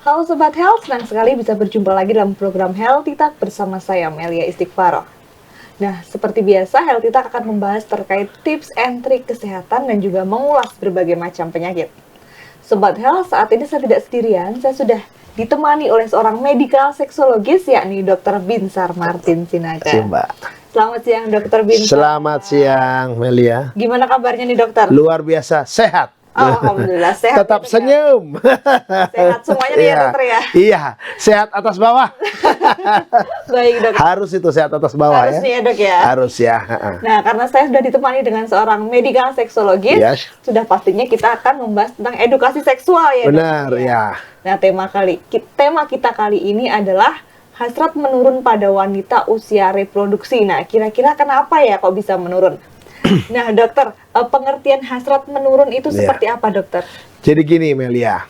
Halo Sobat Health, senang sekali bisa berjumpa lagi dalam program Healthy Talk bersama saya Melia Istighfaroh. Nah, seperti biasa Healthy Talk akan membahas terkait tips and trik kesehatan dan juga mengulas berbagai macam penyakit. Sobat Health, saat ini saya tidak sendirian, saya sudah ditemani oleh seorang medical seksologis yakni Dr. Binsar Martin Sinaga. Selamat siang Dr. Binsar. Selamat siang Melia. Gimana kabarnya nih dokter? Luar biasa, sehat. Oh, alhamdulillah sehat. Tetap senyum. Sehat semuanya nih ya dokter ya? Iya, sehat atas bawah. Baik dok. Harus itu sehat atas bawah. Harus nih ya dok ya? Harus ya. Nah, karena saya sudah ditemani dengan seorang medical seksologis, Yes. sudah pastinya kita akan membahas tentang edukasi seksual ya dok? Benar ya. Nah, tema kita kali ini adalah hasrat menurun pada wanita usia reproduksi. Nah, kira-kira kenapa ya kok bisa menurun? Nah, dokter, pengertian hasrat menurun itu seperti apa, dokter? Jadi gini, Melia.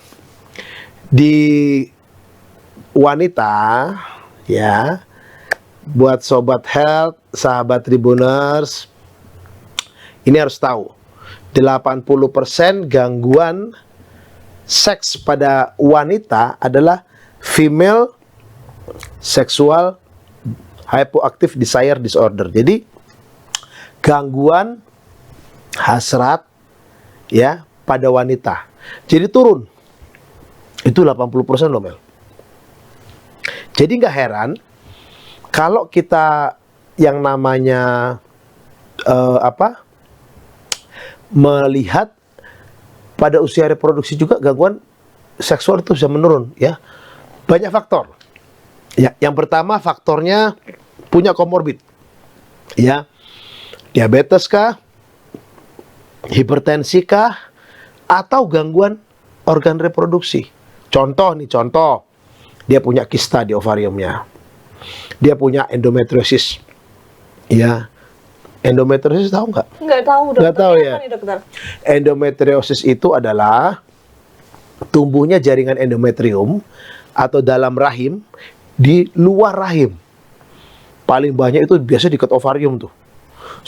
Di wanita, ya, buat Sobat Health, sahabat Tribuners, ini harus tahu, 80% gangguan seks pada wanita adalah female sexual hypoactive desire disorder. Jadi gangguan hasrat ya pada wanita. Jadi turun. Itu 80% loh Mel. Jadi nggak heran kalau kita yang namanya melihat pada usia reproduksi juga gangguan seksual itu bisa menurun ya. Banyak faktor. Ya, yang pertama faktornya punya komorbid. Ya. Diabetes kah? Hipertensi kah? Atau gangguan organ reproduksi? Contoh, dia punya kista di ovariumnya. Dia punya endometriosis. Ya. Endometriosis tahu nggak? Nggak tahu, dokter. Nggak tahu ya. Nih, dokter? Endometriosis itu adalah tumbuhnya jaringan endometrium atau dalam rahim di luar rahim. Paling banyak itu biasa dekat ovarium tuh.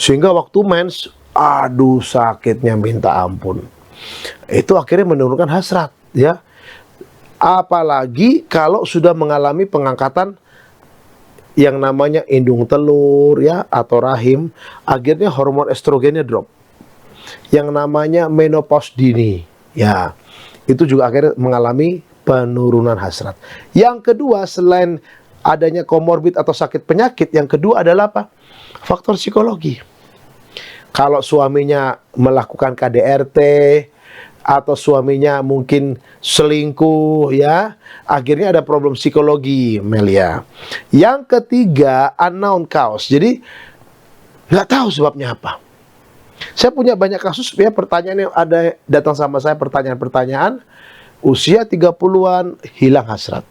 Sehingga waktu mens, aduh sakitnya minta ampun. Itu akhirnya menurunkan hasrat, ya. Apalagi kalau sudah mengalami pengangkatan yang namanya indung telur, ya, atau rahim, akhirnya hormon estrogennya drop. Yang namanya menopause dini, ya. Itu juga akhirnya mengalami penurunan hasrat. Yang kedua, selain adanya komorbid atau sakit penyakit, yang kedua adalah apa? Faktor psikologi. Kalau suaminya melakukan KDRT atau suaminya mungkin selingkuh ya, akhirnya ada problem psikologi, Melia. Yang ketiga, unknown cause. Jadi nggak tahu sebabnya apa. Saya punya banyak kasus ya, pertanyaan yang ada datang sama saya, pertanyaan-pertanyaan usia 30-an hilang hasrat.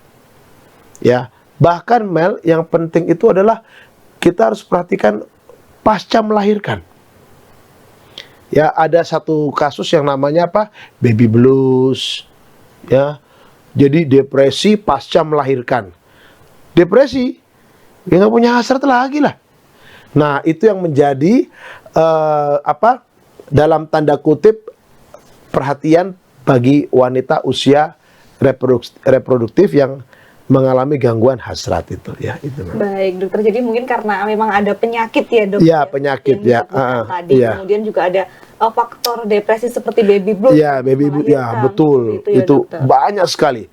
Ya, bahkan Mel, yang penting itu adalah kita harus perhatikan pasca melahirkan. Ya, ada satu kasus yang namanya apa? Baby blues. Ya. Jadi depresi pasca melahirkan. Depresi, ya nggak punya hasrat lagi lah. Nah, itu yang menjadi dalam tanda kutip perhatian bagi wanita usia reproduktif yang mengalami gangguan hasrat itu ya itu. Baik dokter, jadi mungkin karena memang ada penyakit ya dok. Iya, penyakit ya. Tadi kemudian juga ada faktor depresi seperti baby blues. Iya, baby blues ya, betul. Itu banyak sekali.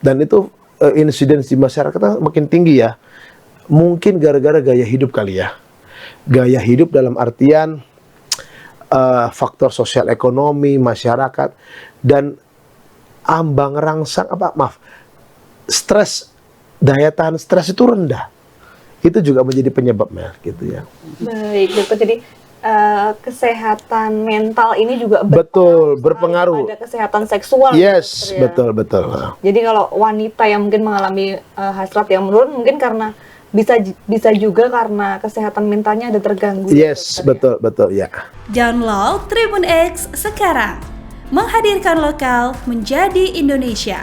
Dan itu insiden di masyarakat makin tinggi ya. Mungkin gara-gara gaya hidup kali ya. Gaya hidup dalam artian faktor sosial ekonomi masyarakat dan ambang rangsang stres, daya tahan stres itu rendah. Itu juga menjadi penyebab gitu ya. Baik dokter, jadi kesehatan mental ini juga berpengaruh pada kesehatan seksual. Yes, ya, dokter, betul. Jadi kalau wanita yang mungkin mengalami hasrat yang menurun mungkin karena bisa juga karena kesehatan mentalnya ada terganggu. Yes, dokter, betul ya. Download Tribun X sekarang. Menghadirkan lokal menjadi Indonesia.